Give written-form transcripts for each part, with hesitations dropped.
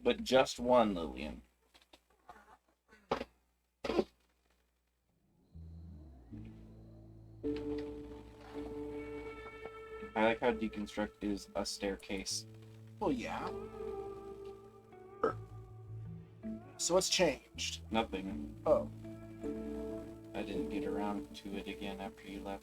But just one, Lillian. I like how deconstruct is a staircase. Well, yeah. So what's changed? Nothing. Oh. I didn't get around to it again after you left.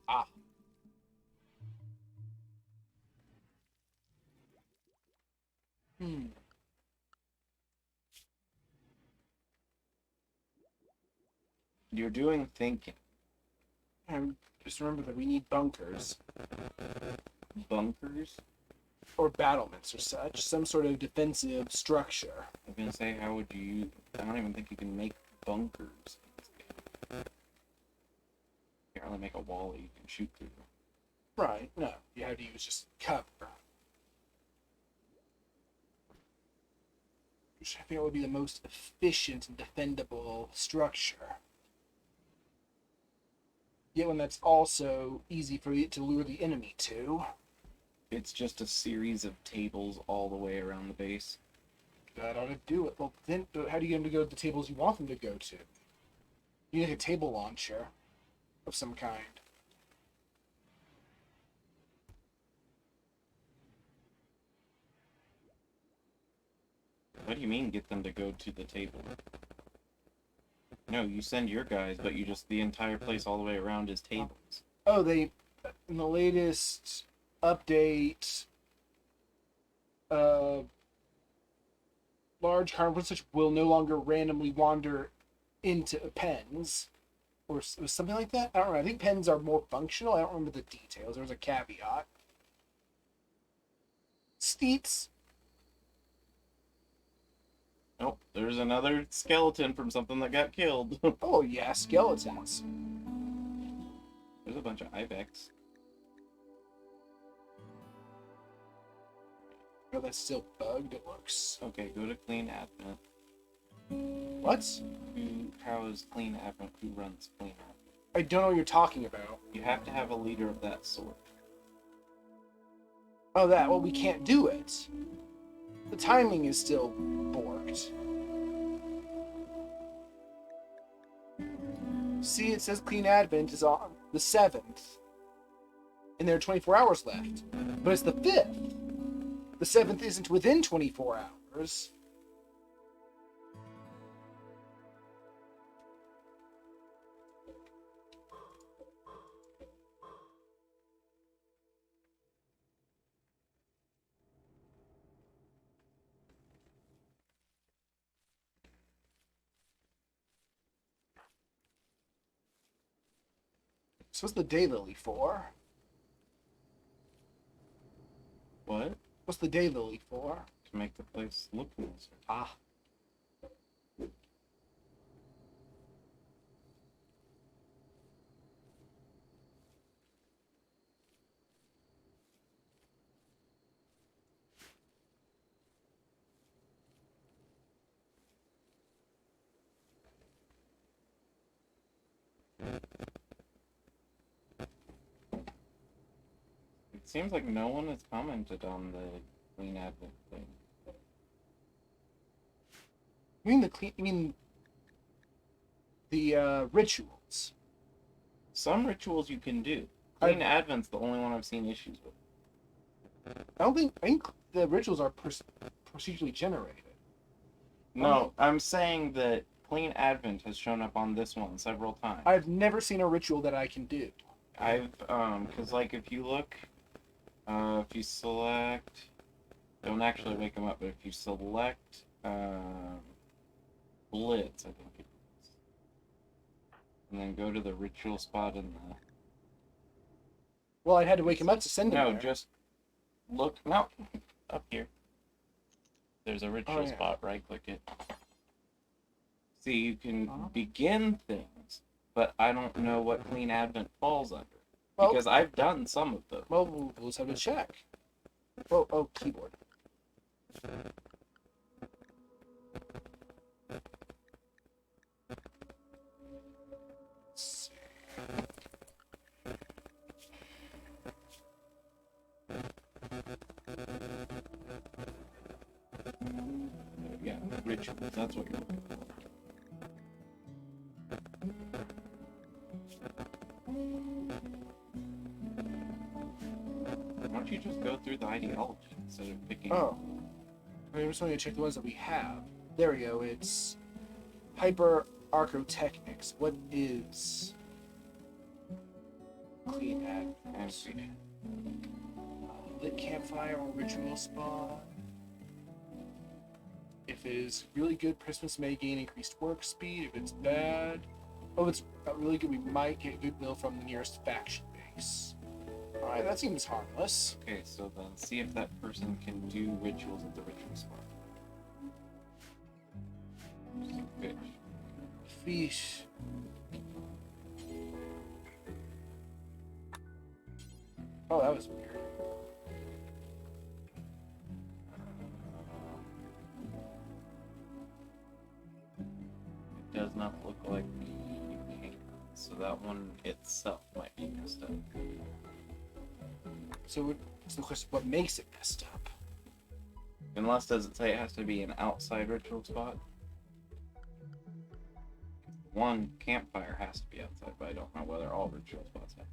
Ah. Hmm. You're doing thinking. And just remember that we need bunkers. Bunkers? Or battlements or such. Some sort of defensive structure. I was gonna say, how would you... I don't even think you can make bunkers. You can only make a wall that you can shoot through. Right, no. You have to use just cover. Which I feel would be the most efficient and defendable structure. Yet one that's also easy for it to lure the enemy to. It's just a series of tables all the way around the base. That ought to do it. Well, then how do you get them to go to the tables you want them to go to? You need a table launcher of some kind. What do you mean, get them to go to the table? No, you send your guys, but you just... the entire place all the way around is tables. Oh, they... in the latest update... large carnivores will no longer randomly wander into pens. Or something like that? I don't know. I think pens are more functional. I don't remember the details. There was a caveat. Steeps. Oh, there's another skeleton from something that got killed. Oh, yeah, skeletons. There's a bunch of ibex. Oh, that's still bugged, it looks. Okay, go to clean advent. What? How is clean advent? Who runs clean advent? I don't know what you're talking about. You have to have a leader of that sort. Oh, that. Well, we can't do it. The timing is still borked. See, it says Clean Advent is on the 7th. And there are 24 hours left. But it's the 5th. The 7th isn't within 24 hours. So what's the daylily for? What? What's the daylily for? To make the place look nicer. Ah. It seems like no one has commented on the clean advent thing. You mean the rituals? Some rituals you can do. Clean advent's the only one I've seen issues with. I think the rituals are procedurally generated. No, I'm saying that clean advent has shown up on this one several times. I've never seen a ritual that I can do. Cause like if you look, if you select, don't actually wake them up, but if you select, Blitz, I think it is, and then go to the ritual spot in the... Well, I had to wake him up to send him No, there. just look, no, up here. There's a ritual spot, right click it. See, you can Uh-huh. begin things, but I don't know what Clean Advent falls under. Well, Because I've done some of them. well, we'll just have to check. Oh, keyboard. Let's see. Yeah, rituals, that's what you're looking for. Why don't you just go through the ideology instead of picking... Oh. I just want to check the ones that we have. There we go. It's Hyper Archotechnics. What is Clean Advent? Lit campfire or ritual spawn. If it is really good, Christmas may gain increased work speed. If it's bad, if it's really good, we might get goodwill from the nearest faction base. Alright, that seems harmless. Okay, so then see if that person can do rituals at the ritual spot. Fish. Fish. Oh, that was weird. It does not look like you can. So that one itself might be messed up. So it's the question, what makes it messed up? Unless, does it say it has to be an outside ritual spot? One campfire has to be outside, but I don't know whether all ritual spots have.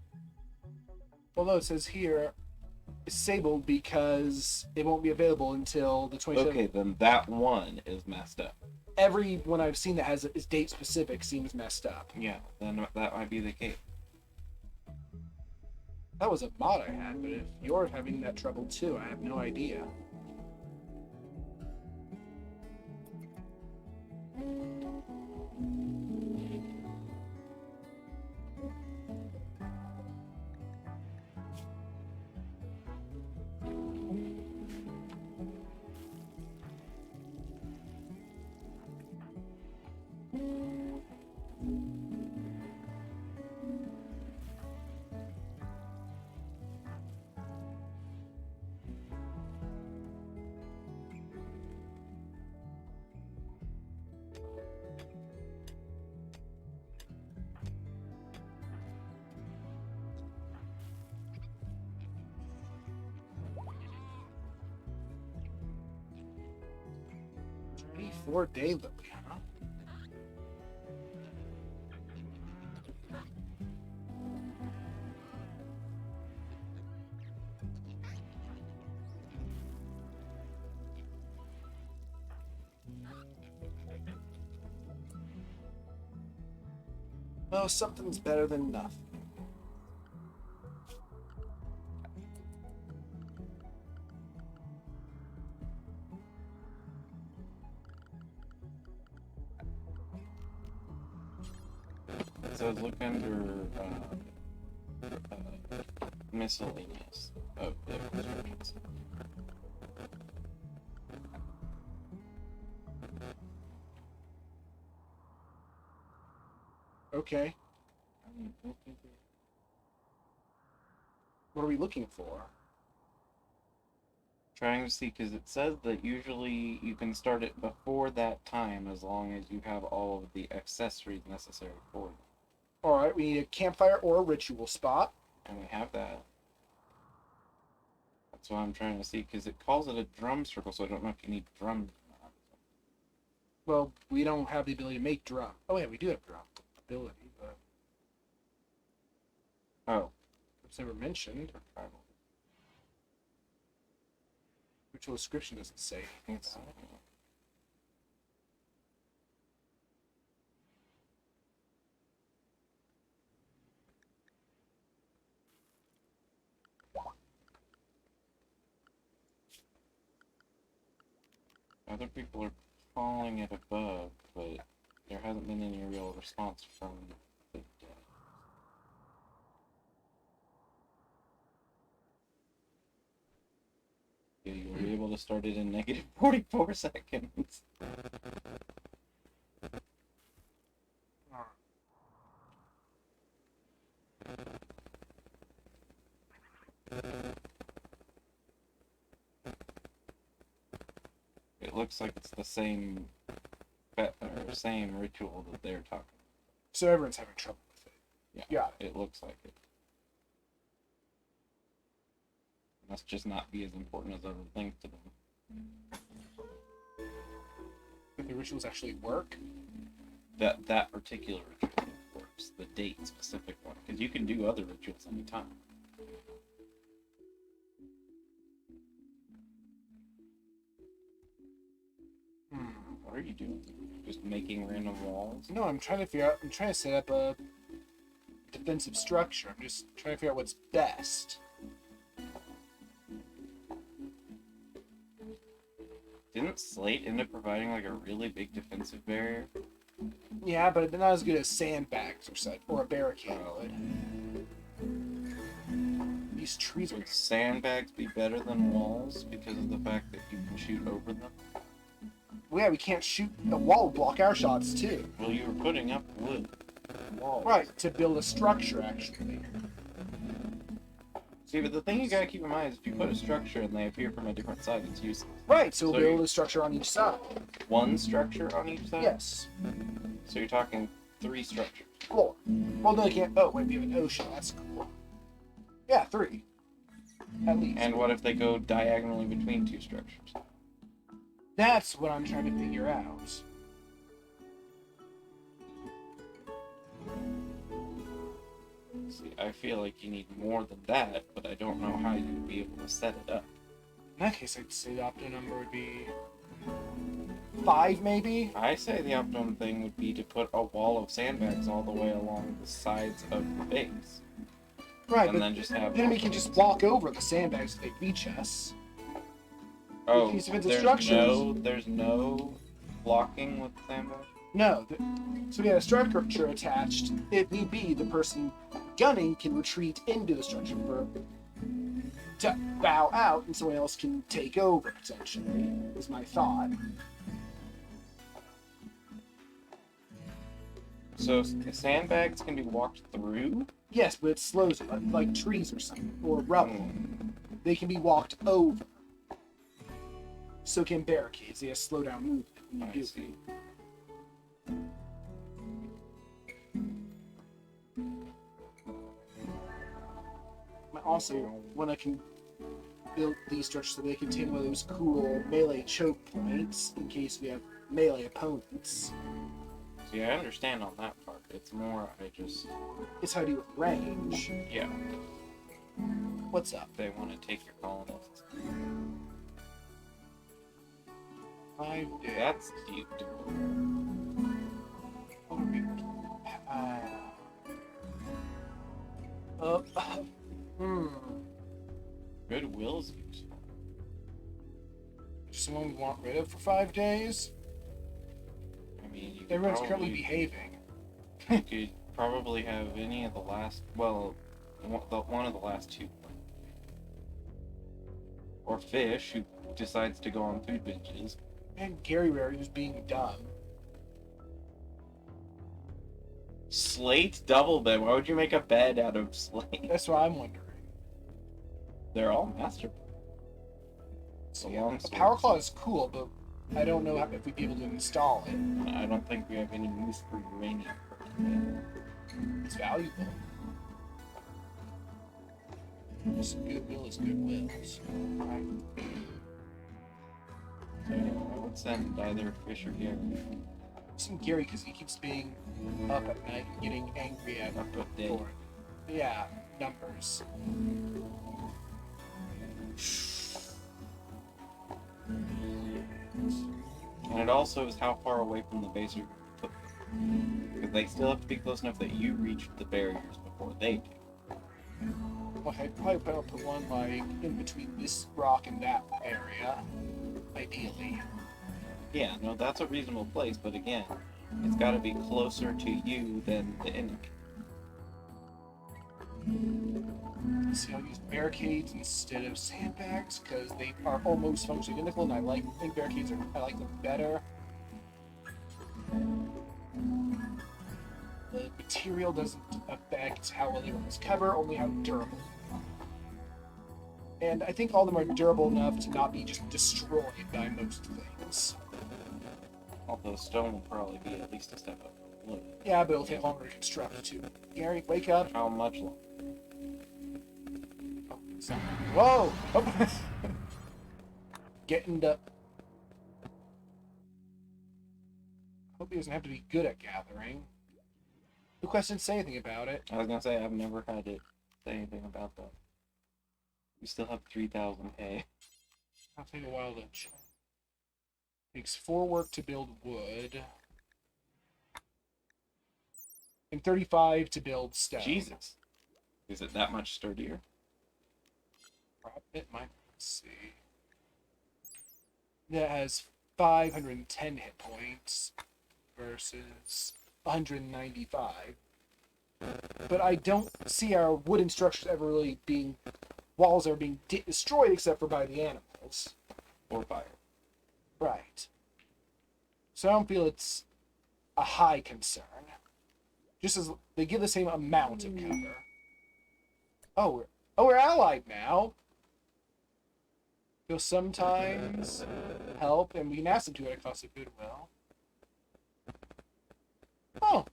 Although it says here, it's disabled because it won't be available until the 27th. Okay, then that one is messed up. Every one I've seen that is date specific seems messed up. Yeah, then that might be the case. That was a mod I had, but if you're having that trouble too, I have no idea. Day Lily, huh? Well, something's better than nothing. So look under miscellaneous of the instructions. Okay. What are we looking for? Trying to see, because it says that usually you can start it before that time as long as you have all of the accessories necessary for it. Alright, we need a campfire or a ritual spot. And we have that. That's what I'm trying to see, because it calls it a drum circle, so I don't know if you need drum. Well, we don't have the ability to make drum. Oh yeah, we do have drum ability, but Oh. it's never mentioned. Ritual description doesn't say anything about it. Other people are calling it above, but there hasn't been any real response from the Yeah, you were able to start it in negative 44 seconds. it looks like it's the same same ritual that they're talking. So everyone's having trouble with it. Yeah, Got it. it looks like it. Must just not be as important as other things to them. The rituals actually work. That particular ritual works. The date specific one, because you can do other rituals anytime. What are you doing? Just making random walls? No, I'm trying to figure out. I'm trying to set up a defensive structure. I'm just trying to figure out what's best. Didn't Slate end up providing like a really big defensive barrier? Yeah, but not as good as sandbags or a barricade would. These trees are. Would sandbags be better than walls because of the fact that you can shoot over them? Well, yeah, we can't shoot. A wall would block our shots too. Well, you were putting up wood walls. Right, to build a structure actually. See, but the thing you gotta keep in mind is if you put a structure and they appear from a different side, it's useless. Right, so we'll So build a structure on each side. One structure on each side? Yes. So you're talking 3 structures. 4. Well, no, you can't. Oh, wait, we have an ocean. That's cool. Yeah, 3. At least. And what if they go diagonally between 2 structures? That's what I'm trying to figure out. See, I feel like you need more than that, but I don't know how you'd be able to set it up. In that case, I'd say the optimum number would be 5, maybe? I say the optimum thing would be to put a wall of sandbags all the way along the sides of the base. Right, And but then just have... then we can just walk over the sandbags if they reach us. Oh, These defensive there's structures. there's no blocking with sandbags? No. So we had a structure attached. If need be, the person gunning can retreat into the structure to bow out, and someone else can take over, potentially, is my thought. So sandbags can be walked through? Yes, but it slows it, like trees or something, or rubble. They can be walked over. So can barricades. They have slow down movement when you I do. see. Also, when I can build these structures so they contain one of those cool melee choke points in case we have melee opponents. See, I understand on that part. It's more, It's how to do with range. yeah, What's up? they want to take your colonists. 5 days. That's deep. What are we? Goodwill's useful. Someone we want rid of for 5 days? I mean, you could Everyone's probably, currently behaving. you could probably have any of the last, well, one of the last 2. Or Fish, who decides to go on food binges. And Gary Rare who's being dumb. Slate double bed. Why would you make a bed out of slate? That's what I'm wondering. They're all master. So yeah, a power claw is cool, but I don't know if we'd be able to install it. I don't think we have any use for uranium. It's valuable. Just goodwill is goodwill. So, So I would send either Fish or Gary. some Gary because he keeps being up at night and getting angry at Up a day. for yeah, numbers. And it also is how far away from the base you put them. Because they still have to be close enough that you reach the barriers before they do. Well, I'd probably better put one like in between this rock and that area, ideally. Yeah, no, that's a reasonable place, but again, it's got to be closer to you than the enemy. See, I'll use barricades instead of sandbags because they are almost functionally identical, and I think barricades I like them better. The material doesn't affect how well they run this cover, only how durable they are. And I think all of them are durable enough to not be just destroyed by most things. Although stone will probably be at least a step up. Look, Yeah, but it'll take longer to construct too. Gary, wake up. how much longer? Oh, whoa! Oh. Getting the... Hope he doesn't have to be good at gathering. The question didn't say anything about it. I was gonna say I've never had it say anything about that. We still have 3,000 I'll take a while to check. Takes 4 work to build wood. And 35 to build stone. Jesus. Is it that much sturdier? It might. Let's see. That has 510 hit points versus 195. But I don't see our wooden structures ever really being walls are being destroyed except for by the animals. Or fire. Right. So I don't feel it's a high concern. Just as they give the same amount of cover. We're allied now. You'll sometimes help, and we can ask them to at a cost of goodwill. Oh,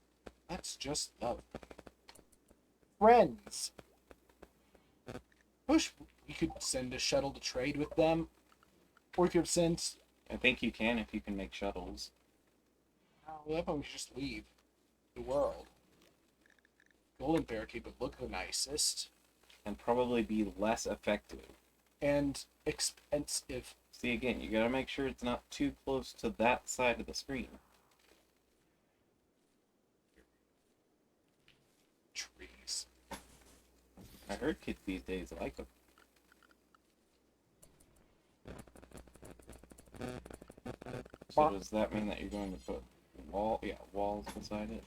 that's just lovely. Friends. Wish we could send a shuttle to trade with them. Or we could have sent... I think you can if you can make shuttles. Oh, well, that point we should just leave the world. Golden Barricade would look the nicest. And probably be less effective. And expensive. See, again, you gotta make sure it's not too close to that side of the screen. Trees. I heard kids these days like them. So does that mean that you're going to put walls beside it?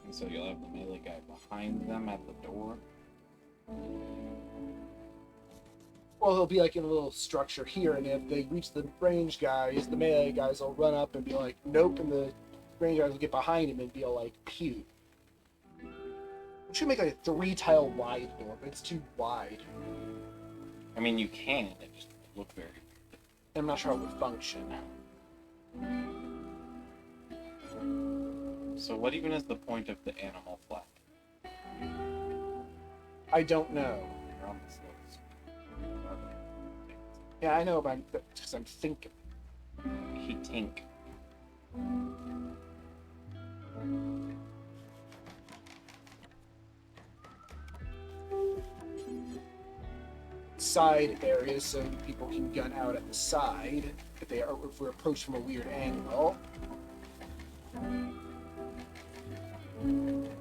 And so you'll have the melee guy behind them at the door. Well, he'll be like in a little structure here, and if they reach the range guys, the melee guys will run up and be like, nope, and the range guys will get behind him and be all like, pew. We should make like a 3-tile wide door, but it's too wide. I mean, you can, it just look very... I'm not sure how it would function. So what even is the point of the animal flag? I don't know. You're on this list. Yeah, I know, but because I'm thinking. He tink. Side areas so people can gun out at the side if we're approached from a weird angle.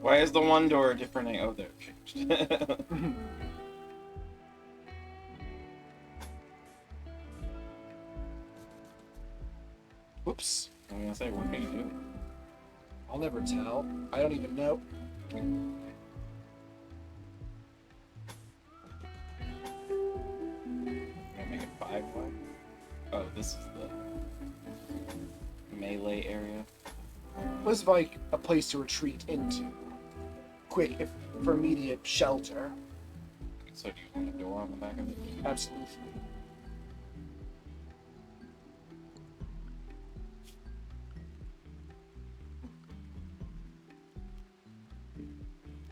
Why is the one door different? Oh, there, changed. Whoops. I'm gonna say, what can you do? I'll never tell. I don't even know. Gonna make it 5 wide? Oh, this is the melee area. This is like a place to retreat into. Quick, if for immediate shelter. So do you want a door on the back of it? Absolutely.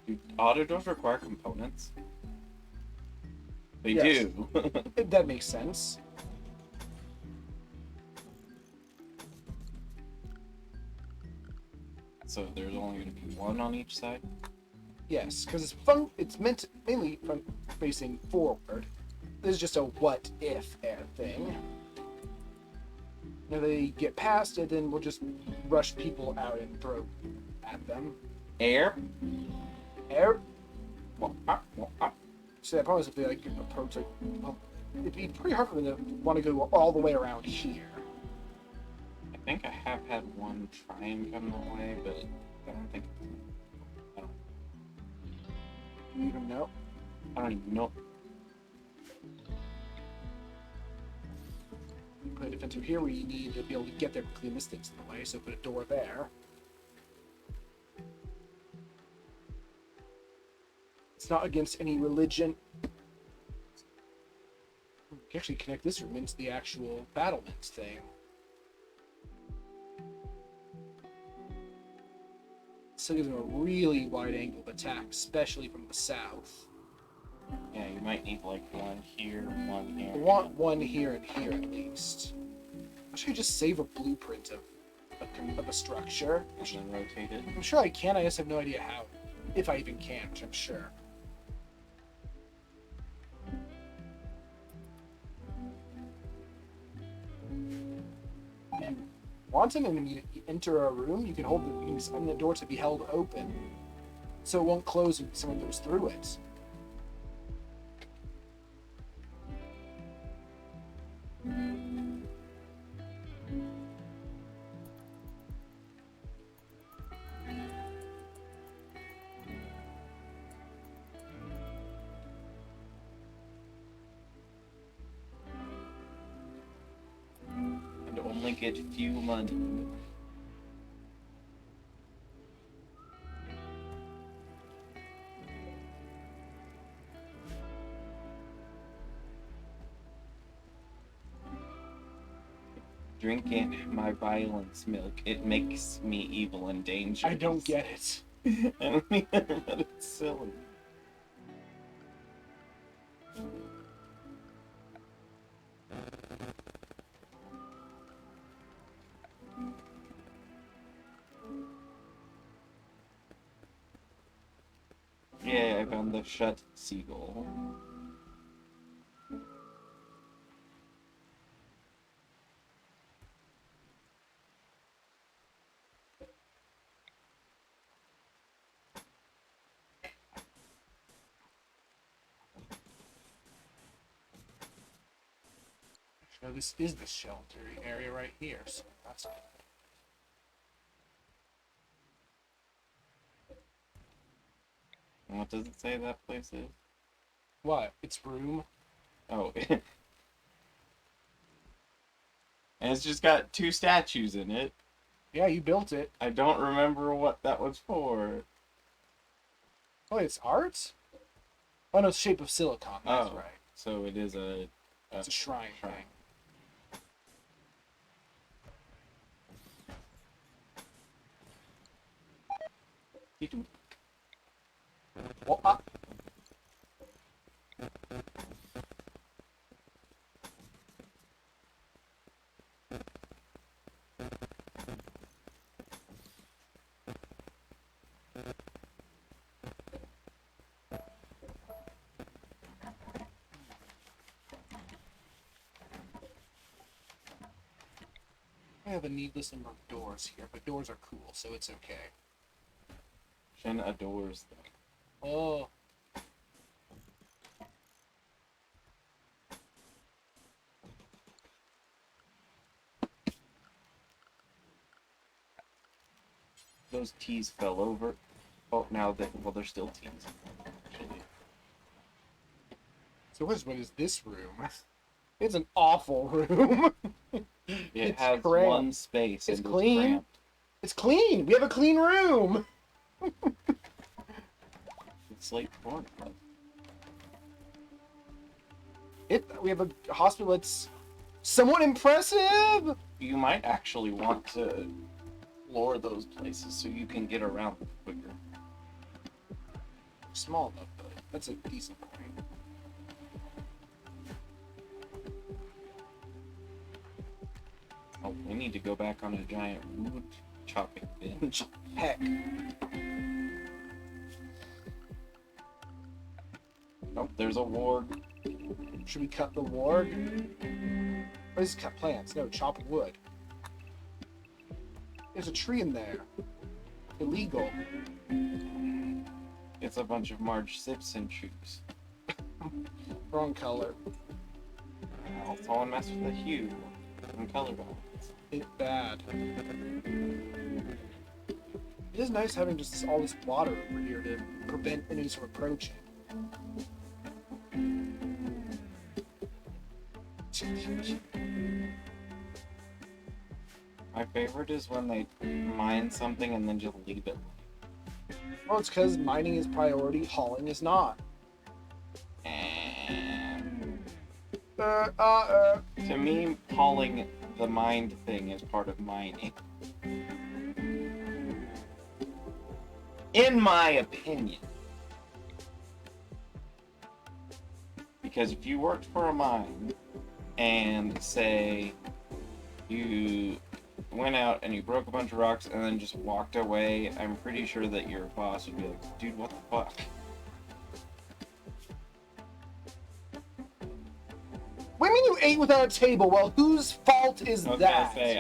Do auto doors require components? They Yes. do. That makes sense. So there's only going to be one on each side? Yes, because it's meant mainly front facing forward. This is just a what if air thing. If they get past it, then we'll just rush people out and throw at them. Air? Air. Well, up, well, up. So that probably if they like approach it, well, it'd be pretty hard for them to want to go all the way around here. I think I have had one try and come that way, but I don't think... You even know? I don't even know. Put a defender here where you need to be able to get there quickly and this thing's in the way, so put a door there. It's not against any religion. You can actually connect this room into the actual battlements thing. So it gives them a really wide angle of attack, especially from the south. Yeah, you might need like one here, one here. I want one here and here at least. I should just save a blueprint of a structure. And then rotate it. I'm sure I can, I just have no idea how. If I even can, which I'm sure. If you want an enemy to enter a room, you can hold the, you can summon the door to be held open. So it won't close when someone goes through it. And only get few money. Drinking my violence milk, it makes me evil and dangerous. I don't get it. I don't either, but it's silly. Yeah, I found the shut seagull. No, this is the shelter area right here, so that's good. And what does it say that place is? What? It's room? Oh. And it's just got two statues in it. Yeah, you built it. I don't remember what that was for. Oh, it's art? Oh, no, it's shape of silicon. That's Oh. right. So it is a It's a shrine thing. Well, I have a needless number of doors here, but doors are cool, so it's okay. Shen adores them. Oh. Those teas fell over. Oh, now they, well, they're still teas. Actually. So what is this room? It's an awful room. It It's has cramped. one space. It's and clean. cramped. It's clean. We have a clean room. It's like corn. We have a hospital that's somewhat impressive. You might actually want to lure those places so you can get around quicker. Small enough, but that's a decent point. Oh, we need to go back on a giant wood chopping bench. Heck. Oh, there's a ward. Should we cut the ward? Or is cut plants? No, chop wood. There's a tree in there. Illegal. It's a bunch of Marge Simpson trees. Wrong color. Well, someone messed with the hue and color balance. It's bad. It is nice having just all this water over here to prevent enemies from approaching. favorite is when they mine something and then just leave it. Well, it's because mining is priority, hauling is not. And Uh. to me, hauling the mined thing is part of mining. In my opinion. Because if you worked for a mine and say you went out and you broke a bunch of rocks and then just walked away, I'm pretty sure that your boss would be like, dude, what the fuck? What do you mean you ate without a table? Well, whose fault is I was that? gonna say,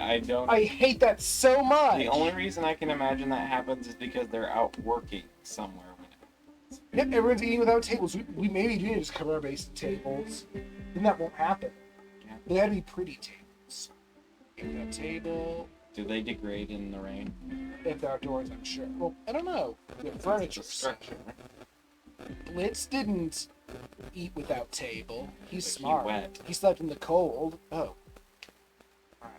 I hate that so much. The only reason I can imagine that happens is because they're out working somewhere. Yep, everyone's eating without tables. We maybe do need to just cover our base with tables. Then that won't happen. Yeah. They gotta be pretty tables. Get that table. Do they degrade in the rain? If they're outdoors, I'm sure. Well, I don't know. The furniture. It's a structure. Blitz didn't eat without table. He's But he smart. wet. He slept in the cold. Oh. Alright.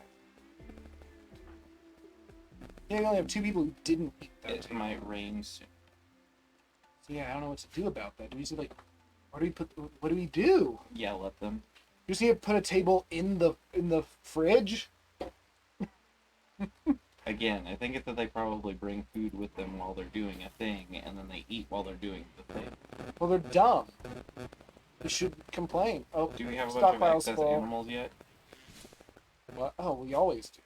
Yeah, we only have 2 people who didn't eat without It table. might rain soon. So yeah, I don't know what to do about that. Do we say like, what do we do? Yell at them. You just need to put a table in the fridge? Again, I think it's that they probably bring food with them while they're doing a thing, and then they eat while they're doing the thing. Well, they're dumb. We should complain. Oh, Do we have a bunch of stockpile's excess full. animals yet? What? Oh, we always do.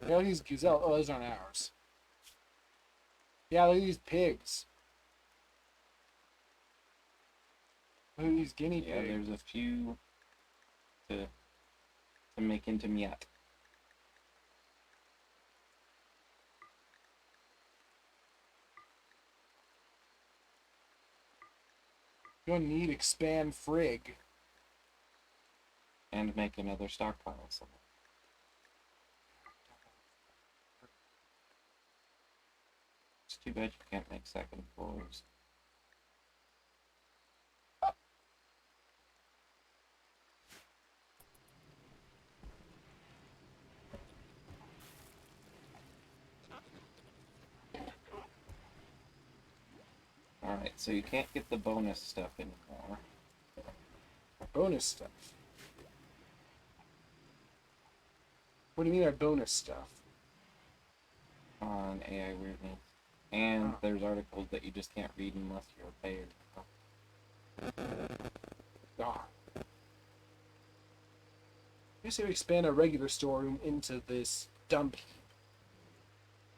Yeah, look at these gazelle. Oh, those aren't ours. Yeah, look at these pigs. Look at these guinea Yeah, pigs. there's a few to make into meat. You're gonna need expand frig. And make another stockpile somewhere. It's too bad you can't make second floors. Alright, so you can't get the bonus stuff anymore. Bonus stuff. What do you mean our bonus stuff? On AI Weirdness. And Oh. there's articles that you just can't read unless you're a payer. Ah. I guess we expand our regular storeroom into this dump.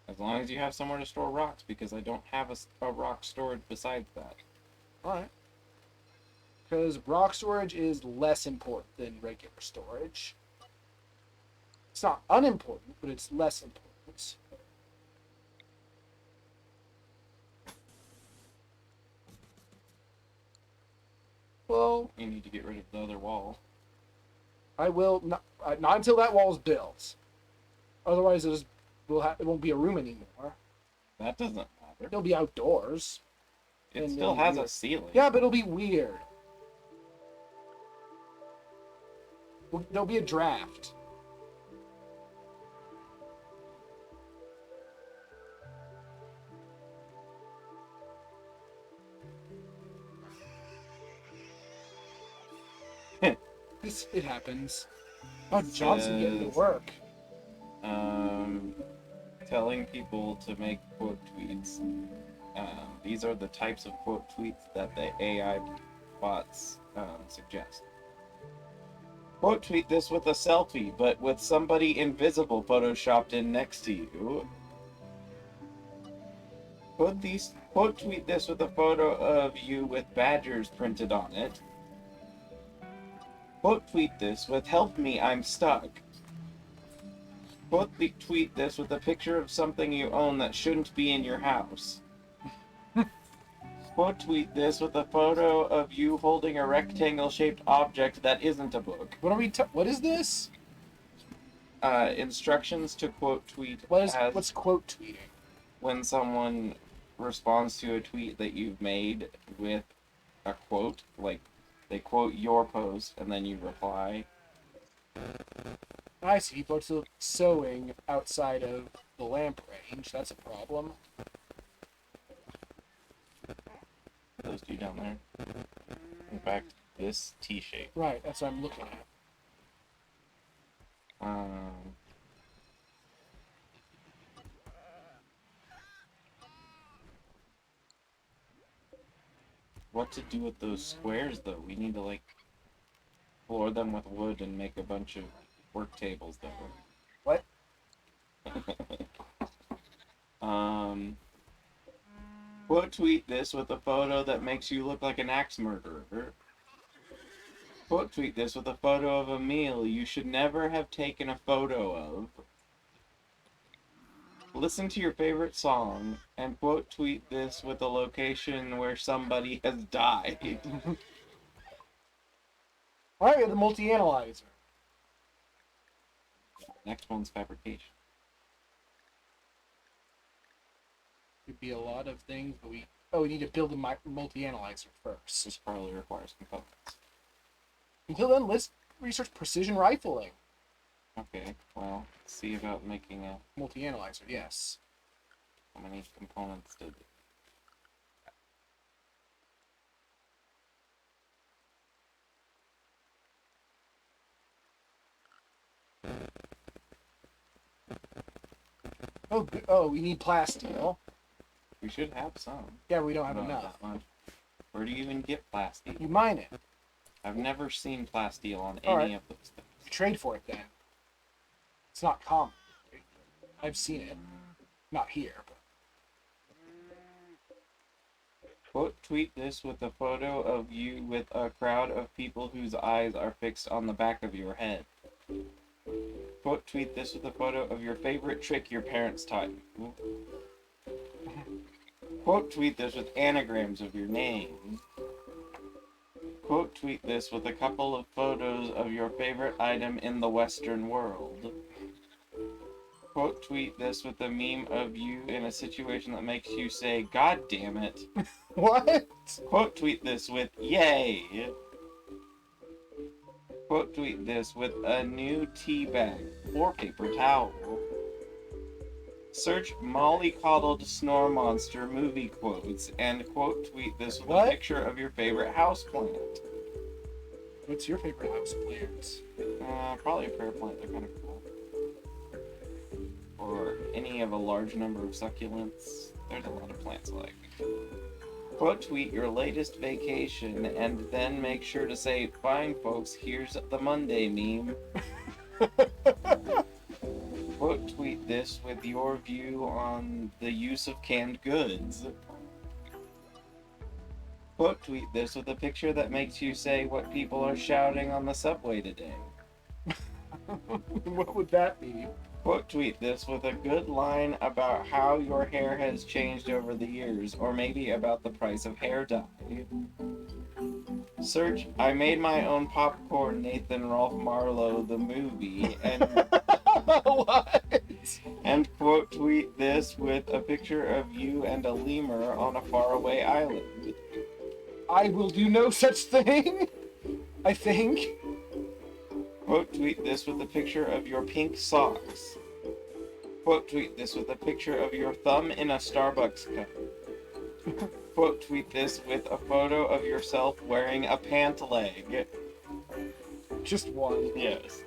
As long as you have somewhere to store rocks, because I don't have a rock stored besides that. Alright. Because rock storage is less important than regular storage. It's not unimportant, but it's less important. Well, You need to get rid of the other wall. I will not until that wall's built. Otherwise, it won't be a room anymore. That doesn't matter. It'll be outdoors. It and still it'll has be a weird. ceiling. Yeah, but it'll be weird. There'll be a draft. It happens. Oh, Johnson getting to work. Telling people to make quote tweets. These are the types of quote tweets that the AI bots suggest. Quote tweet this with a selfie, but with somebody invisible photoshopped in next to you. Quote tweet this with a photo of you with badgers printed on it. Quote tweet this with "Help me, I'm stuck." Quote tweet this with a picture of something you own that shouldn't be in your house. Quote tweet this with a photo of you holding a rectangle-shaped object that isn't a book. What is this? Instructions to quote tweet. What's quote tweeting? When someone responds to a tweet that you've made with a quote, like they quote your post and then you reply. I see. People are still sewing outside of the lamp range. That's a problem. Those two down there. In fact, this T shape. Right, that's what I'm looking at. Um, what to do with those squares though? We need to like floor them with wood and make a bunch of work tables though. What? um, quote tweet this with a photo that makes you look like an axe murderer. Quote tweet this with a photo of a meal you should never have taken a photo of. Listen to your favorite song and quote tweet this with a location where somebody has died. Alright, we have the multi-analyzer. Next one's fabrication. Could be a lot of things, but we need to build a multi-analyzer first. This probably requires components. Until then, let's research precision rifling. Okay, well, see about making a... Multi-analyzer, yes. How many components did it? Oh, we need plasteel. We should have some. Yeah, we don't have Not enough. that much. Where do you even get plasteel? You mine it. I've never seen plasteel on Alright. any of those things. You trade for it then. It's not common. I've seen it. Not here, but... Quote tweet this with a photo of you with a crowd of people whose eyes are fixed on the back of your head. Quote tweet this with a photo of your favorite trick your parents taught you. Quote tweet this with anagrams of your name. Quote tweet this with a couple of photos of your favorite item in the Western world. Quote tweet this with a meme of you in a situation that makes you say, "God damn it." What? Quote tweet this with "Yay." Quote tweet this with a new tea bag or paper towel. Search mollycoddled snore monster movie quotes and quote tweet this with What? a picture of your favorite houseplant. What's your favorite house plant? Probably a prayer plant, they're kind of cool. Or any of a large number of succulents. There's a lot of plants I like. Quote tweet your latest vacation and then make sure to say, "Fine folks, here's the Monday meme." Quote tweet this with your view on the use of canned goods. Quote tweet this with a picture that makes you say what people are shouting on the subway today. What would that be? Quote tweet this with a good line about how your hair has changed over the years, or maybe about the price of hair dye. Search "I made my own popcorn, Nathan Rolfe Marlowe the movie," and What? and quote tweet this with a picture of you and a lemur on a faraway island. I will do no such thing. I think. Quote tweet this with a picture of your pink socks. Quote tweet this with a picture of your thumb in a Starbucks cup. Quote tweet this with a photo of yourself wearing a pant leg. Just one. Yes.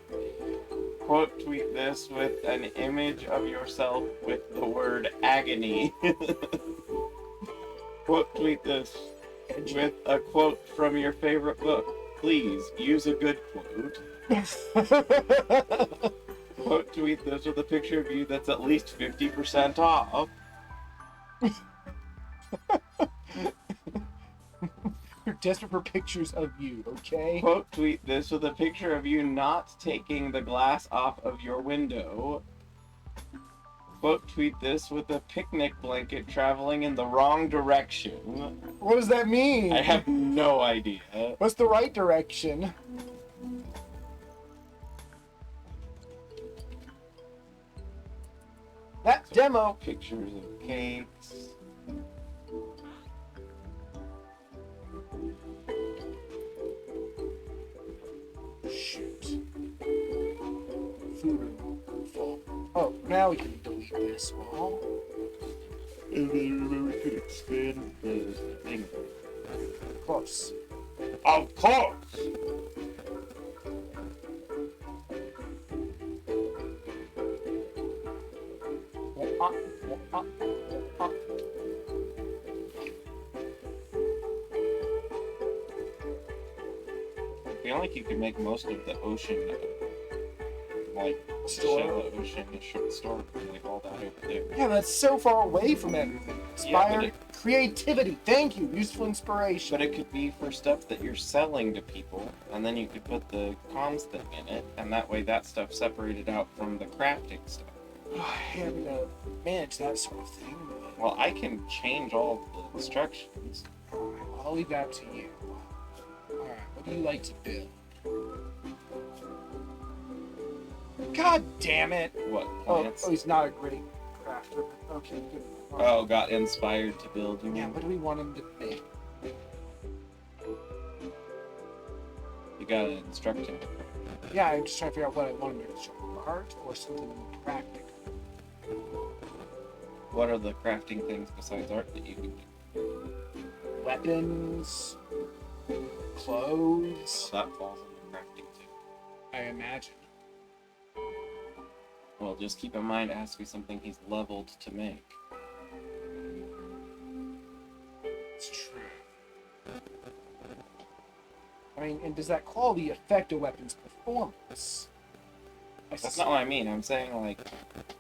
Quote tweet this with an image of yourself with the word agony. Quote tweet this with a quote from your favorite book. Please use a good quote. Quote tweet this with a picture of you that's at least 50% off. We're desperate for pictures of you, okay? Quote tweet this with a picture of you not taking the glass off of your window. Quote tweet this with a picnic blanket traveling in the wrong direction. What does that mean? I have no idea. What's the right direction? That demo. Pictures of cakes. Shoot. Food now we can delete this wall. And then we could expand the thing. Close. Of course! I feel like you could make most of the ocean, like, Store. shallow ocean, a short store, like all that over there. Yeah, that's so far away from everything. Inspired creativity. Thank you. Useful inspiration. But it could be for stuff that you're selling to people, and then you could put the comms thing in it, and that way that stuff's separated out from the crafting stuff. I haven't managed that sort of thing. But... Well, I can change all the instructions. Alright, well, I'll leave that to you. Alright, what do you like to build? God damn it! What, Oh, plants? he's not a great crafter. Okay, good. Oh, got inspired to build, you Yeah, mean? what do we want him to make? You gotta instruct him. Yeah, I'm just trying to figure out what I want him to construct. Art or something practical. What are the crafting things besides art that you can do? Weapons, clothes, Well, that falls into crafting too. I imagine. Well, just keep in mind it has to be something he's leveled to make. It's true. I mean, and does that quality affect a weapon's performance? That's not what I mean. I'm saying, like,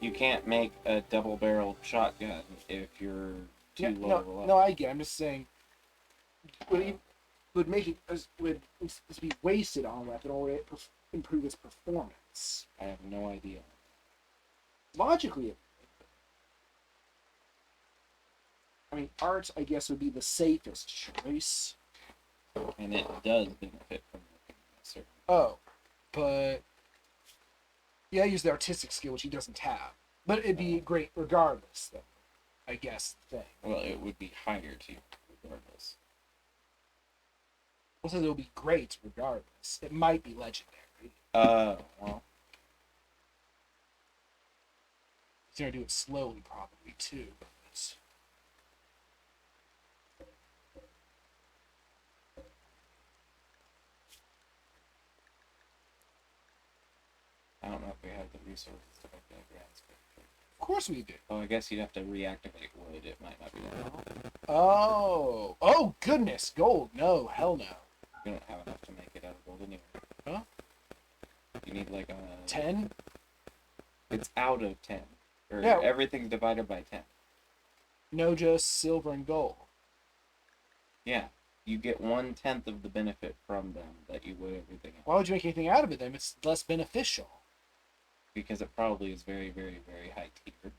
you can't make a double-barreled shotgun if you're too low level up. No, I get it. I'm just saying, would make it would this be wasted on a weapon, or would it improve its performance? I have no idea. Logically, I mean, art, I guess, would be the safest choice. And it does benefit from a certain... Oh, but yeah, I use the artistic skill, which he doesn't have. But it'd be great regardless, though. I guess the thing. Well, it would be higher to regardless. Also, it'll be great regardless. It might be legendary. Well, He's gonna do it slowly, probably too. But it's... I don't know if we have the resources to make that grand scale. Of course we do. Oh, I guess you'd have to reactivate wood. It might not be that. Oh. Oh, goodness. Gold. No. Hell no. You don't have enough to make it out of gold anyway. Huh? You need like a... 10? It's out of 10. Or Yeah. everything's divided by 10. No, just silver and gold. Yeah. You get 1/10 of the benefit from them that you would everything else. Why would you make anything out of it then if it's less beneficial? Because it probably is very, very, very high tiered.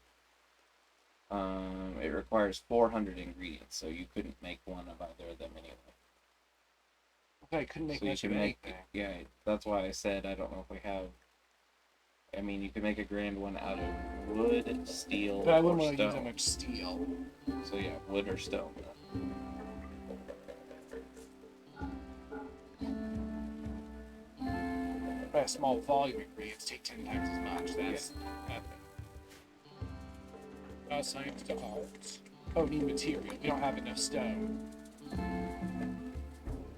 It requires 400 ingredients, so you couldn't make one of either of them anyway. Okay, I couldn't make So you much of can make, anything. yeah, that's why I said I don't know if we have. I mean, you can make a grand one out of wood, steel, But I wouldn't or want to use that stone. much steel. So yeah, wood or stone. By a small volume ingredients take 10 times as much. That's nothing. Science to art. Oh, we need material. We don't have enough stone.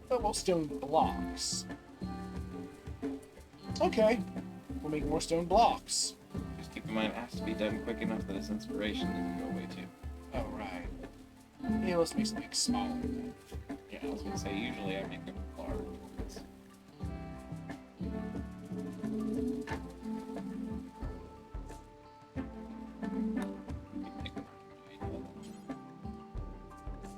Oh, well, stone blocks. Okay. We'll make more stone blocks. Just keep in mind, it has to be done quick enough that its inspiration doesn't go away too. Oh, right. Yeah, let's make something smaller. Yeah, I was gonna say, usually I make them large.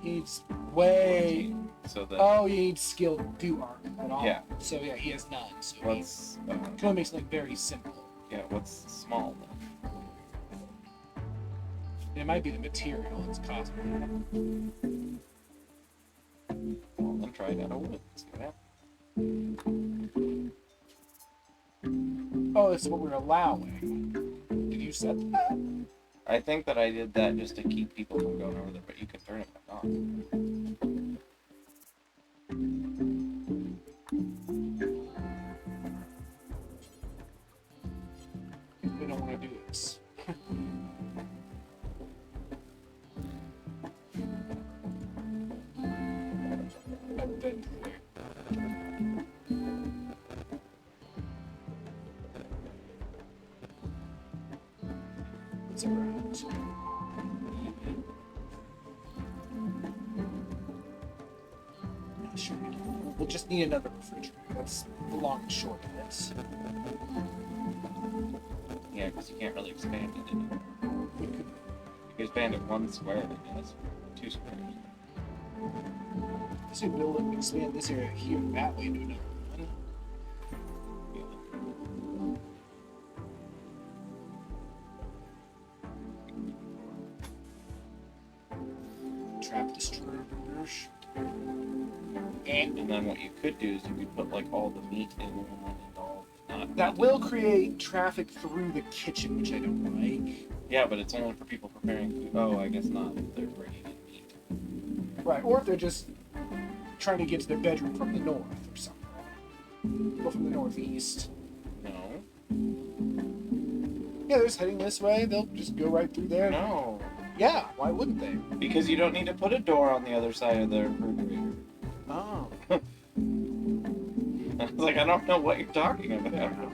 He needs way... So that Oh, you need skill to do art at all. Yeah. So, yeah, he has none. So what's he can only make something very simple. yeah, what's small then? It might be the material that's causing Well, then try it out of wood. See what happens. it. Oh, it's what we're allowing. Did you set that? I think that I did that just to keep people from going over there, but you can turn it back on. We don't want to do this. been through. It's around. Sure. We'll just need another refrigerator. That's the long and short of this. Yeah, because you can't really expand it. You can expand it 1 square, I guess. 2 squares. So we build it, expand this area here and that way to another one. Trap destroyers. And then what you could do is you could put like all the meat in one and all not That meat will in- create traffic through the kitchen, which I don't like. Yeah, but it's only for people preparing food. Oh, I guess not. If they're bringing in meat. Right, or if they're just trying to get to their bedroom from the north or something. Or from the northeast. No. Yeah, they're just heading this way. They'll just go right through there. No. Yeah, why wouldn't they? Because you don't need to put a door on the other side of the refrigerator. Oh. I was like, I don't know what you're talking about. Yeah.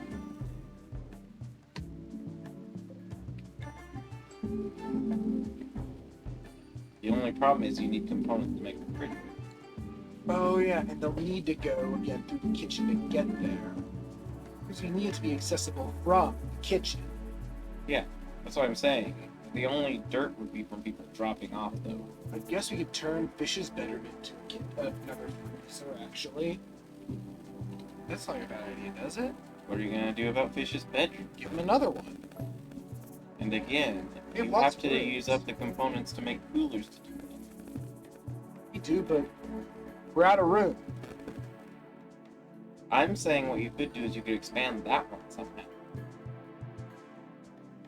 The only problem is you need components to make the refrigerator. Oh yeah, and they'll need to go again through the kitchen to get there. Because we need it to be accessible from the kitchen. Yeah, that's what I'm saying. The only dirt would be from people dropping off, though. I guess we could turn Fish's bedroom into another freezer, actually. That's not a bad idea, does it? What are you gonna do about Fish's bedroom? Give him another one. And again, We have you lots have to of rooms. use up the components to make coolers to do that. We do, but we're out of room. I'm saying what you could do is you could expand that one somehow.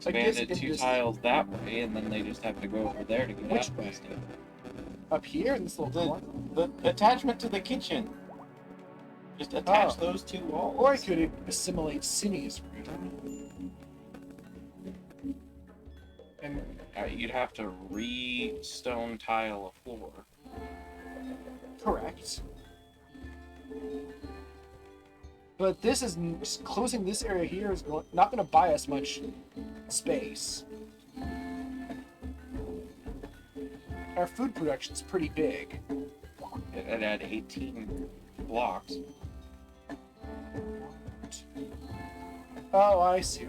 I guess Expand it in 2 this- tiles that way, and then they just have to go over there to get Which out way? of stuff. Up here in this little The, corner. the attachment to the kitchen. Just attach Oh. those 2 walls. Or I could assimilate Cindy's room. And You'd have to re-stone tile a floor. correct. But this is just closing this area here is not going to buy us much space. Our food production is pretty big. It'd add 18 blocks. Oh, I see.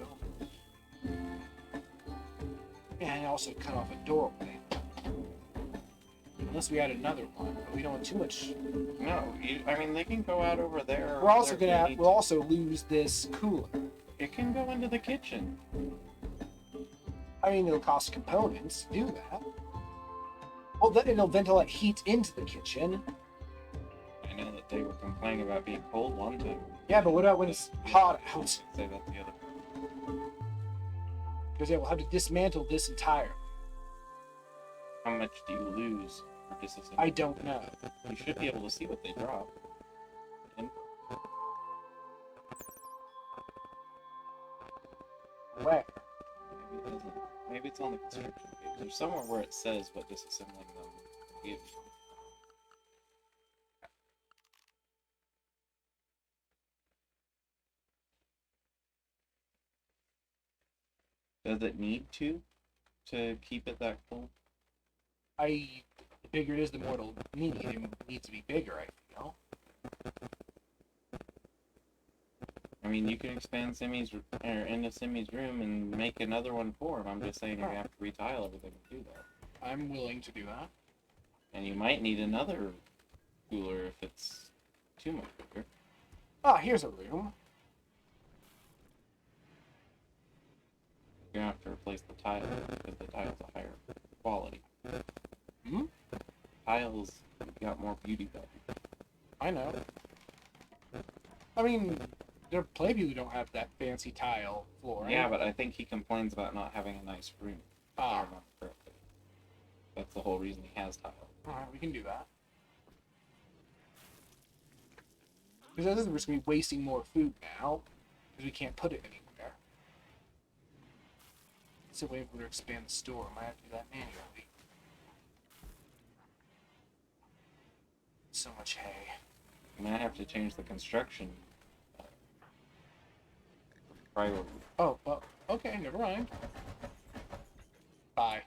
Yeah, and also cut off a doorway. Unless we add another one, but we don't want too much. No, I mean they can go out over there. We're also if they need we'll also lose this cooler. to. It can go into the kitchen. I mean, it'll cost components to do that. Well, then it'll ventilate heat into the kitchen. I know that they were complaining about being cold one time. Yeah, but what about when it's hot out? Say that the other. Because yeah, we'll have to dismantle this entire. How much do you lose for disassembly? I don't know. You should be able to see what they drop. And Where? maybe it doesn't. Maybe it's on the construction page. There's somewhere where it says what disassembling them gives. Does it need to keep it that cold? The bigger it is, the more it'll need. It needs to be bigger, I feel. I mean, you can expand into Simi's room and make another one for him. I'm just saying you have to retile everything to do that. I'm willing to do that. And you might need another cooler if it's too much bigger. Ah, here's a room. You're gonna have to replace the tile because the tile's a higher quality. Hmm? Tiles got more beauty value. I know. I mean, there are plenty of people who don't have that fancy tile floor. Yeah, but I think he complains about not having a nice room. If I Ah, remember correctly. That's the whole reason he has tile. alright, we can do that. Because we're just going to be wasting more food now. Because we can't put it anywhere. It's a way for to expand the store. I might have to do that manually. so much hay. I might have to change the construction priority. Oh, well, okay, never mind. Bye.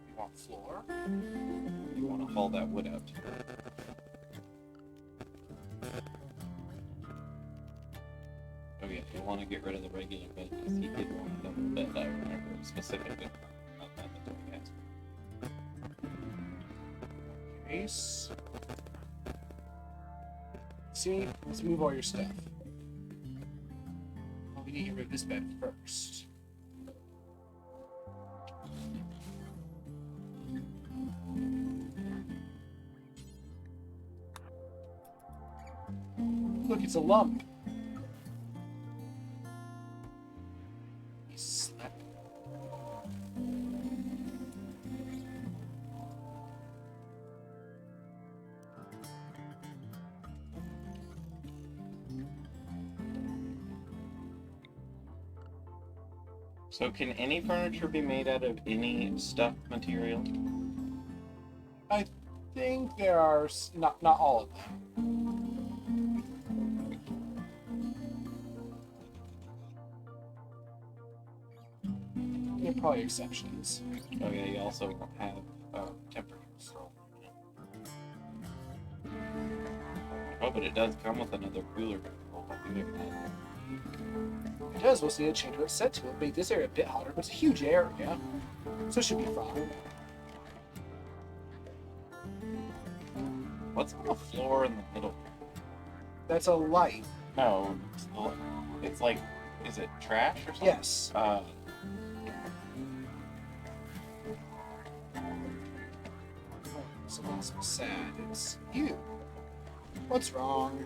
You want floor? You want to haul that wood out. Oh yeah, you want to get rid of the regular bed because he did want a double bed. I remember specifically. Not that he asked me. Case. See, let's move all your stuff. Well, we need to get rid of this bed first. Look, it's a lump. He slept. So can any furniture be made out of any stuffed material? I think there are not all of them. There are probably exceptions. Oh yeah, you also have temperature control. Oh, but it does come with another cooler control. I do it now. It does. We'll see a change what it's set to. It'll make this area a bit hotter, but it's a huge area, so it should be fine. What's on the floor in the middle? That's a light. No, it's like, is it trash or something? Yes. Someone's sad. It's you. What's wrong?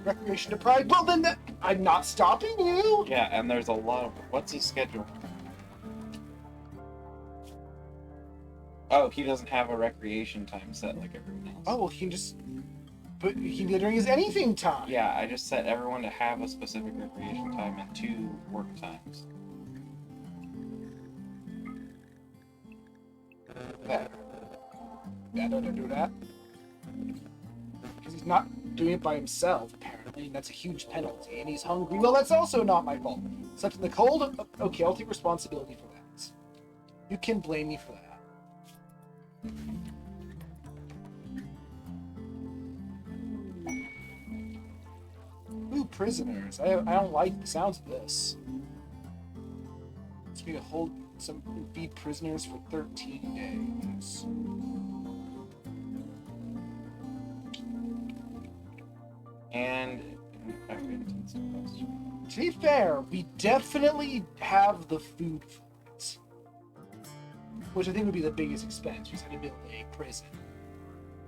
Recreation deprived? Well, then I'm not stopping you. Yeah, and there's a lot of. What's his schedule? Oh, he doesn't have a recreation time set like everyone else. Oh, well, he can just. But he can be during his anything time. Yeah, I just set everyone to have a specific recreation time and 2 work times. Better. Better to do that. Because he's not doing it by himself, apparently, and that's a huge penalty. And he's hungry. Well, that's also not my fault. Slept in the cold? Okay, I'll take responsibility for that. You can blame me for that. Ooh, prisoners. I don't like the sounds of this. It's me to hold some feed prisoners for 13 days. And To be fair, we definitely have the food for it. Which I think would be the biggest expense. We just had to build a prison.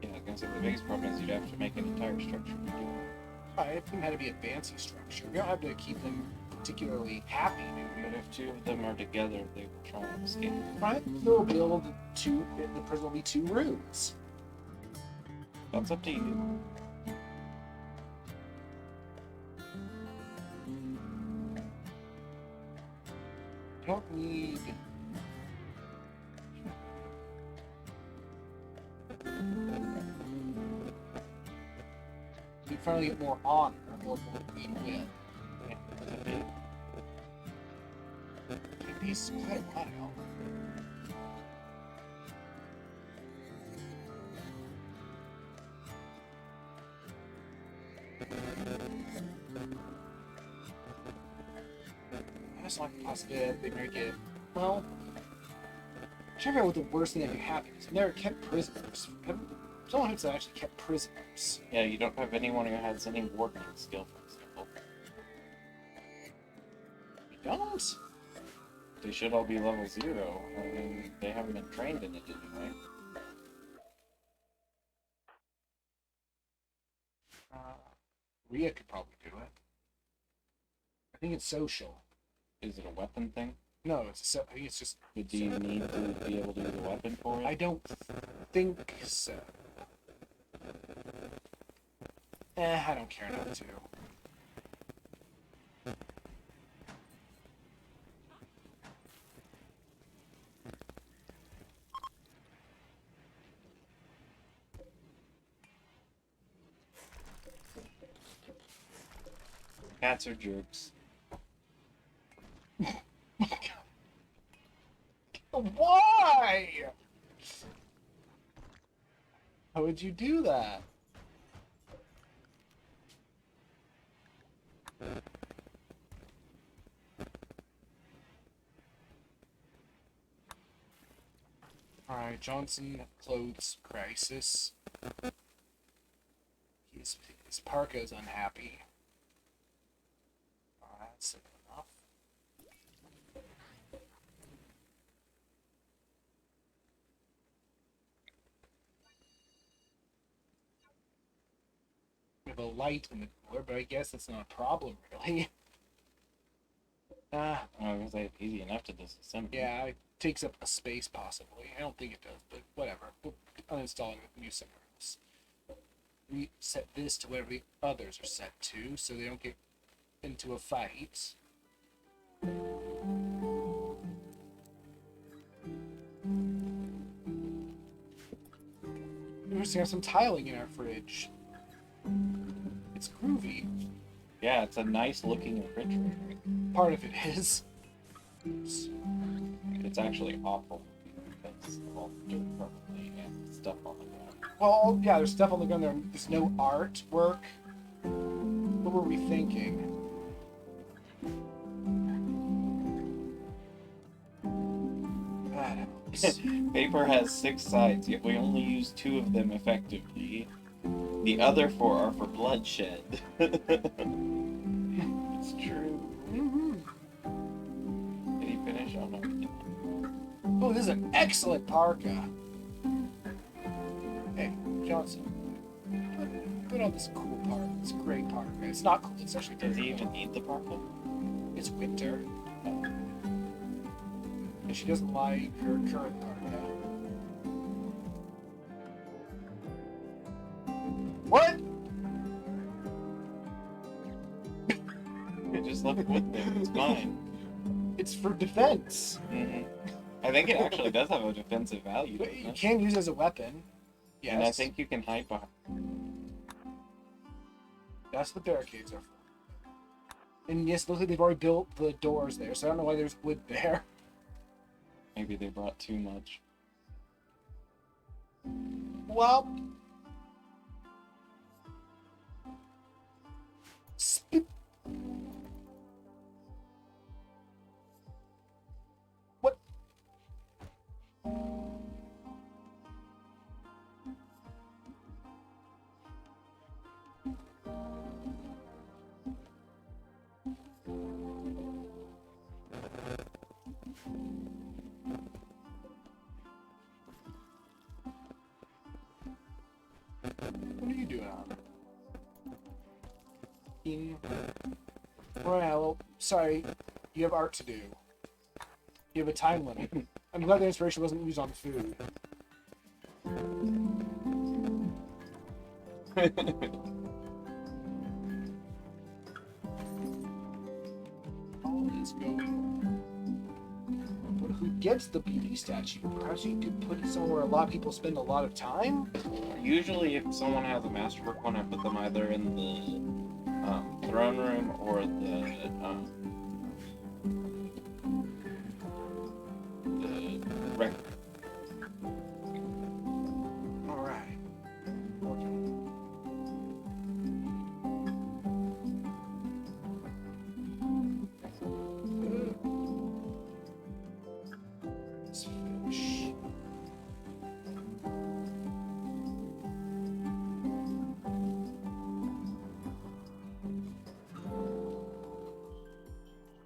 yeah, I was gonna say the biggest problem is you'd have to make an entire structure to do it. I think it had to be a fancy structure. We don't have to keep them particularly happy, do But we? if 2 of them are together, they will try and escape. Right? They'll build the prison will be 2 rooms. That's up to you. I don't need. We finally get more honor, more goodwill. Yeah, that's up to you. It takes quite a while. That's not a possibility. They make it. Well, I'm trying to figure out what the worst thing that could happen is. I've never kept prisoners. Someone who's actually kept prisoners. Yeah, you don't have anyone who has any warping skill, for example. We don't? They should all be level 0. I mean, they haven't been trained in it anyway. Rhea could probably do it. I think it's social. Is it a weapon thing? No, I think it's just. Do you need to be able to use a weapon for it? I don't think so. I don't care not to. Cats are jerks. Why? How would you do that? Alright, Johnson clothes crisis. His parka's unhappy. Oh, that's simple enough. We have a light in the cooler, but I guess that's not a problem, really. Oh, I was like, easy enough to disassemble. Yeah, it takes up a space, possibly. I don't think it does, but whatever. We'll uninstall it and use somewhere else. We set this to whatever the others are set to, so they don't get into a fight. We're just gonna have some tiling in our fridge. It's groovy. Yeah, it's a nice looking refrigerator. Part of it is. It's actually awful because of all the dirt probably and stuff on the ground. Well, yeah, there's stuff on the ground there. There's no artwork. What were we thinking? That helps. Paper has 6 sides, yet we only use 2 of them effectively. The other 4 are for bloodshed. It's true. Mm-hmm. Did he finish? Oh no. Oh, this is an excellent parka. Hey, Johnson. Put on this cool parka. It's a great parka. It's not cool. It's actually Does very he even cool. need the parka? It's winter. And she doesn't like her current parka. What? I just left it with them. It's mine. It's for defense. I think it actually does have a defensive value, But doesn't you it? can use it as a weapon. Yes. And I think you can hide behind. That's what barricades are for. And yes, looks like they've already built the doors there, so I don't know why there's wood there. Maybe they brought too much. Well... Spit. What? What are you doing on? Alright, well, sorry. You have art to do. You have a time limit. I'm glad the inspiration wasn't used on food. All is going. But who gets the beauty statue? Perhaps you could put it somewhere a lot of people spend a lot of time? Usually, if someone has a masterwork one, I put them either in the throne room or the rec. Alright. Let's finish.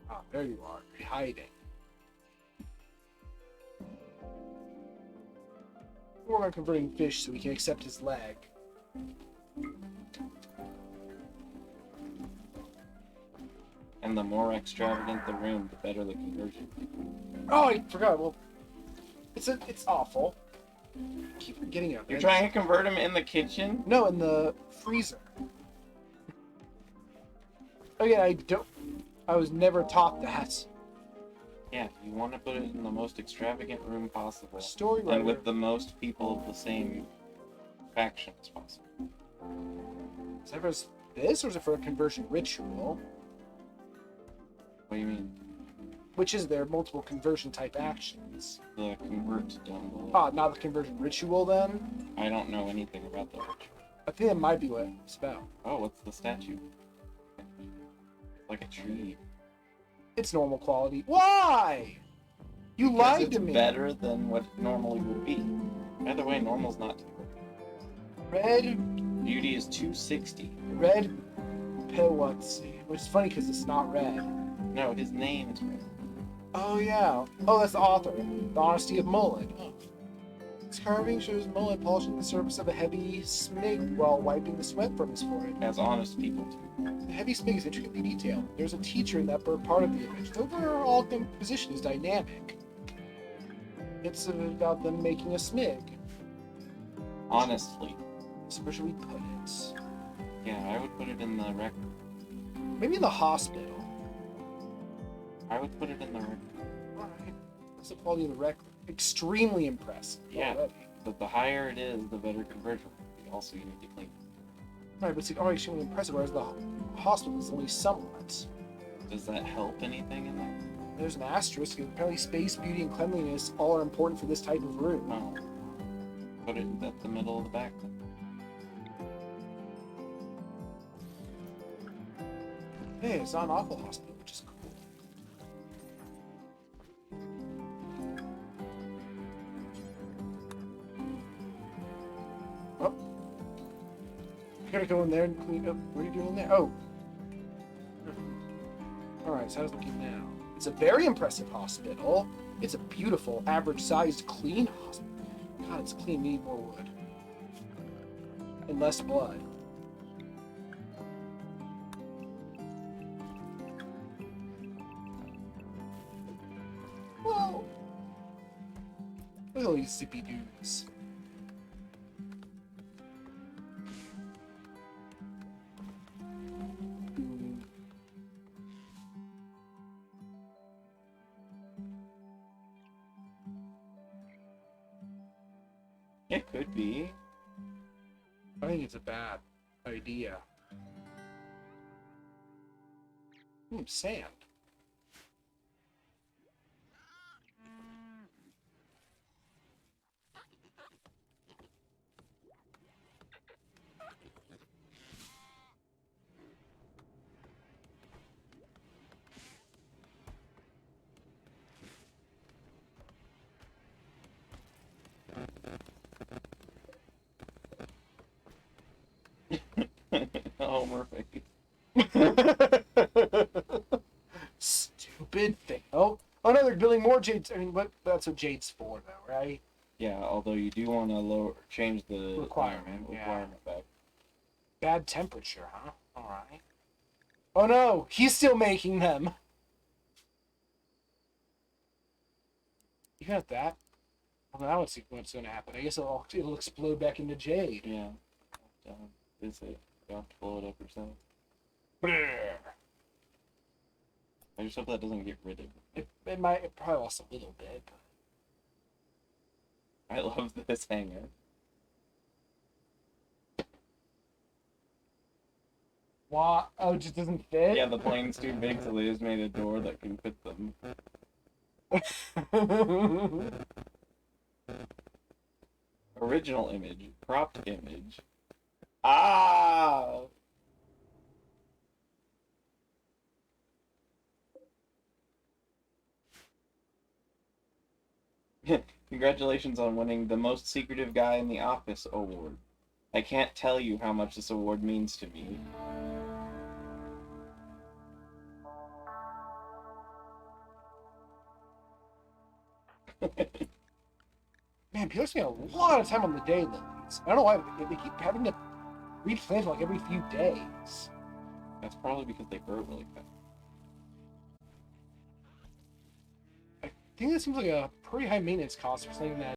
Ah, there you are. You're hiding. We're on converting fish so we can accept his leg. And the more extravagant the room, the better the conversion. Oh, I forgot. Well, it's awful. I keep forgetting it. You're trying to convert him in the kitchen? No, in the freezer. Again, I was never taught that. Yeah, you want to put it in the most extravagant room possible. Story And writer. with the most people of the same faction as possible. Is that for this, or is it for a conversion ritual? What do you mean? Which is there multiple conversion type actions? The convert down below. Ah, not the conversion ritual then? I don't know anything about the ritual. I think that might be what it's about. Oh, what's the statue? Like a tree. It's normal quality. Why? You lied It's to me. better than what it normally would be. By the way, normal's not too good. Red, Beauty is 260. red, Pewatsi. Which is funny because it's not red. No, his name is red. Oh yeah. Oh, that's the author. The Honesty of Mullet. Oh. This carving shows Mullet polishing the surface of a heavy smig while wiping the sweat from his forehead. As honest people do. The heavy smig is intricately detailed. There's a teacher in that part of the image. The overall composition is dynamic. It's about them making a smig. Honestly. So where should we put it? Yeah, I would put it in the record. Maybe in the hospital. I would put it in the record. Alright. That's the quality of the record. Extremely impressive. Yeah. Already. But the higher it is, the better conversion will be. Also, you need to clean it. Right, but it's already extremely impressive, whereas the hospital is only somewhat. Does that help anything in that? There's an asterisk. Apparently space, beauty, and cleanliness all are important for this type of room. No. Put it at the middle of the back then. Hey, it's not an awful hospital, which is cool. Oh. I gotta go in there and clean up. What are you doing there? Oh. Alright, so how's it looking now? It's a very impressive hospital. It's a beautiful, average-sized, clean hospital. God, it's clean. We need more wood. And less blood. Well, look at all these zippy dudes. It could be. I think it's a bad idea. Sand. Homer face. Stupid thing. Oh no, they're building more jades. I mean, that's what jade's for, though, right? Yeah, although you do want to change the Requirement back. Bad temperature, huh? All right. Oh no, he's still making them. You got that? Well, now let's see what's going to happen. I guess it'll explode back into jade. Yeah. Is it? You have to blow it up yourself. Brrr. I just hope that doesn't get rid of it. It probably lost a little bit. I love this hanger. What? Oh, it just doesn't fit? Yeah, the plane's too big, so they just made a door that can fit them. Original image, cropped image. Ah! Congratulations on winning the Most Secretive Guy in the Office award. I can't tell you how much this award means to me. Man, people spend a lot of time on the daylilies. I don't know why they keep having to replant like every few days. That's probably because they grow really fast. I think that seems like a pretty high maintenance cost for something that